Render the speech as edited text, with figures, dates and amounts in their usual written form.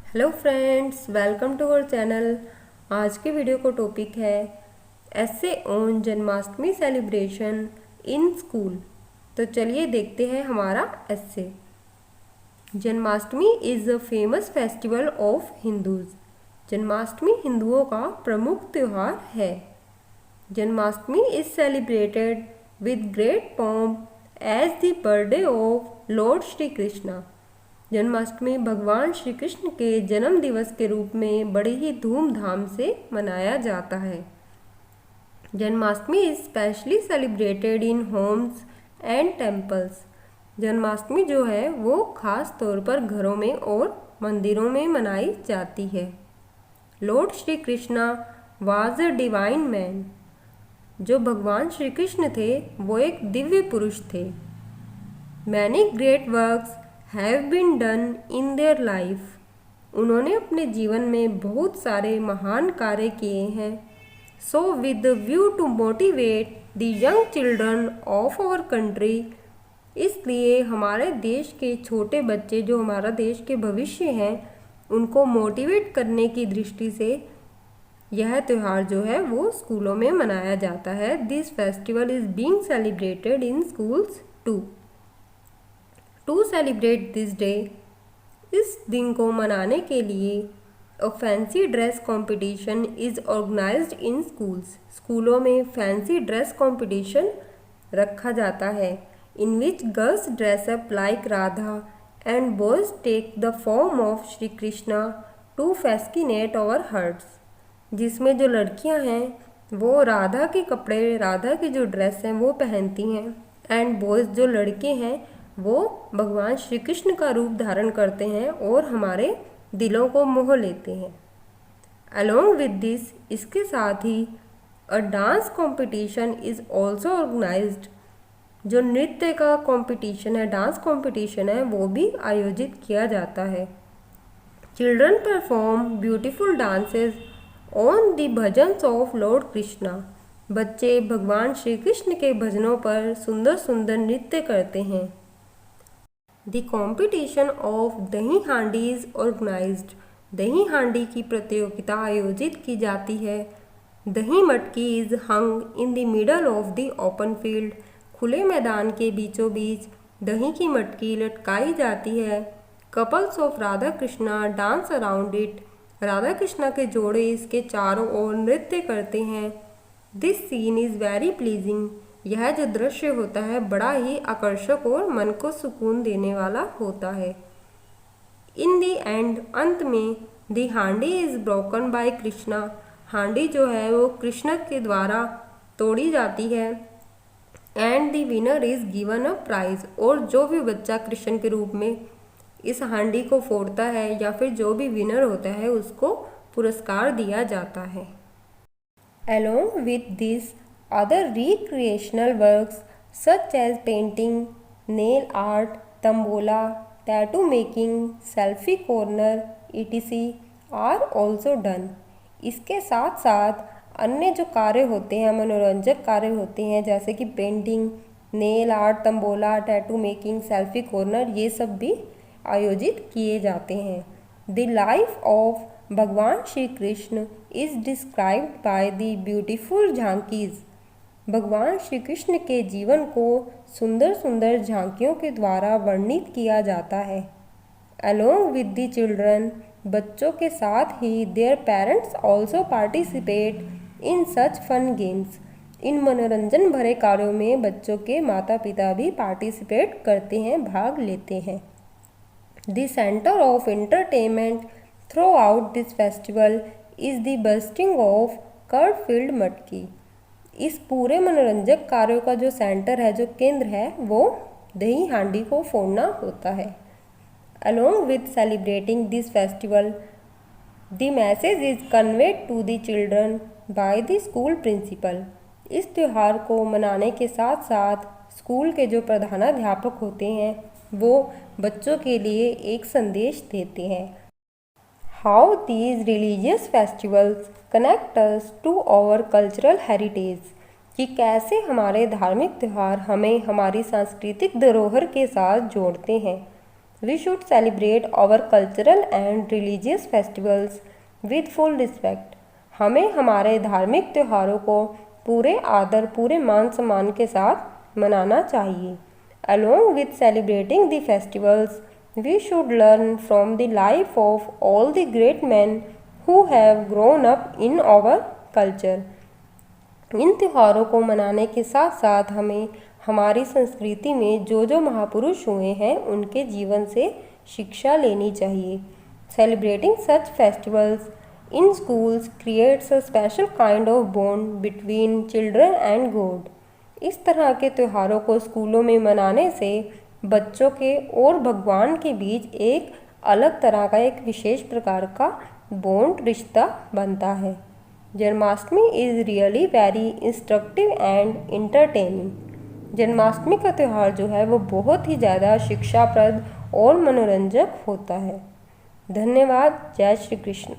Hello friends, welcome to our channel. आज के video का टॉपिक है essay on Janmashtami celebration in school. तो चलिए देखते हैं हमारा essay. Janmashtami is a famous festival of Hindus. Janmashtami हिंदुओं का प्रमुख त्यौहार है। Janmashtami is celebrated with great pomp as the birthday of lord Shri Krishna. Janmashtami भगवान श्री कृष्ण के जन्म दिवस के रूप में बड़े ही धूमधाम से मनाया जाता है। Janmashtami is specially celebrated in homes and temples. Janmashtami जो है वो खास तौर पर घरों में और मंदिरों में मनाई जाती है। Lord Shri Krishna was a divine man. जो भगवान श्री कृष्ण थे वो एक दिव्य पुरुष थे। Many great works have been done in their life. उन्होंने अपने जीवन में बहुत सारे महान कार्य किए हैं। So with the view to motivate the young children of our country, इसलिए हमारे देश के छोटे बच्चे जो हमारा देश के भविष्य हैं उनको मोटिवेट करने की दृष्टि से यह त्यौहार जो है वो स्कूलों में मनाया जाता है। This festival is being celebrated in schools too. To celebrate this day, इस दिन को मनाने के लिए a fancy dress competition is organised in schools. स्कूलों में फैंसी ड्रेस कंपटीशन रखा जाता है। In which girls dress up like Radha and boys take the form of Shri Krishna to fascinate our hearts. जिसमें जो लड़कियां हैं वो राधा के कपड़े, राधा की जो ड्रेस हैं वो पहनती हैं, एंड बॉयज़ जो लड़के हैं वो भगवान श्री कृष्ण का रूप धारण करते हैं और हमारे दिलों को मोह लेते हैं। अलोंग विद दिस, इसके साथ ही a dance competition is also organised. जो नृत्य का कंपटीशन है, डांस कंपटीशन है, वो भी आयोजित किया जाता है। Children perform beautiful dances on the bhajans of Lord Krishna. बच्चे भगवान श्री कृष्ण के भजनों पर सुंदर सुंदर नृत्य करते हैं। द कॉम्पिटिशन ऑफ दही हांडी इज ऑर्गेनाइज्ड। दही हांडी की प्रतियोगिता आयोजित की जाती है। दही मटकी is hung in the middle of the open field. खुले मैदान के बीचों बीच दही की मटकी लटकाई जाती है। Couples of Radha Krishna dance around it. Radha Krishna के जोड़े इसके चारों ओर नृत्य करते हैं। This scene is very pleasing. यह जो दृश्य होता है बड़ा ही आकर्षक और मन को सुकून देने वाला होता है। इन दी एंड, अंत में, दी हांडी इज़ ब्रोकन बाय कृष्णा। हांडी जो है वो कृष्ण के द्वारा तोड़ी जाती है। And the winner is given a prize. और जो भी बच्चा कृष्ण के रूप में इस हांडी को फोड़ता है या फिर जो भी विनर होता है उसको पुरस्कार दिया जाता है। Along with these, other recreational works such as painting, nail art, tambola, tattoo making, selfie corner, etc. are also done. इसके साथ साथ अन्य जो कार्य होते हैं, मनोरंजक कार्य होते हैं, जैसे कि painting, nail art, tambola, tattoo making, selfie corner, ये सब भी आयोजित किए जाते हैं। The life of Bhagwan Shri Krishna is described by the beautiful jhankis. Bhagwan Shri Krishna के जीवन को सुंदर सुंदर झांकियों के द्वारा वर्णित किया जाता है। अलोंग विद द चिल्ड्रन, बच्चों के साथ ही their parents also participate in such fun games. इन मनोरंजन भरे कार्यों में बच्चों के माता पिता भी पार्टिसिपेट करते हैं, भाग लेते हैं। The centre of entertainment throughout this festival is the busting of curd filled matki. इस पूरे मनोरंजक कार्यों का जो सेंटर है, जो केंद्र है, वो दही हांडी को फोड़ना होता है। Along with celebrating this festival, the message is conveyed to the children by the school principal. इस त्यौहार को मनाने के साथ साथ स्कूल के जो प्रधानाध्यापक होते हैं वो बच्चों के लिए एक संदेश देते हैं। How these religious festivals connect us to our cultural heritage, कि कैसे हमारे धार्मिक त्यौहार हमें हमारी सांस्कृतिक धरोहर के साथ जोड़ते हैं। We should celebrate our cultural and religious festivals with full respect. हमें हमारे धार्मिक त्योहारों को पूरे आदर, पूरे मान सम्मान के साथ मनाना चाहिए। Along with celebrating the festivals, we should learn from the life of all the great men who have grown up in our culture. इन त्योहारों को मनाने के साथ साथ हमें हमारी संस्कृति में जो महापुरुष हुए हैं उनके जीवन से शिक्षा लेनी चाहिए। Celebrating such festivals in schools creates a special kind of bond between children and God. इस तरह के त्योहारों को स्कूलों में मनाने से बच्चों के और भगवान के बीच एक अलग तरह का, एक विशेष प्रकार का बॉन्ड, रिश्ता बनता है। Janmashtami is really very instructive and entertaining. Janmashtami का त्यौहार जो है वो बहुत ही ज़्यादा शिक्षाप्रद और मनोरंजक होता है। धन्यवाद। जय श्री कृष्ण।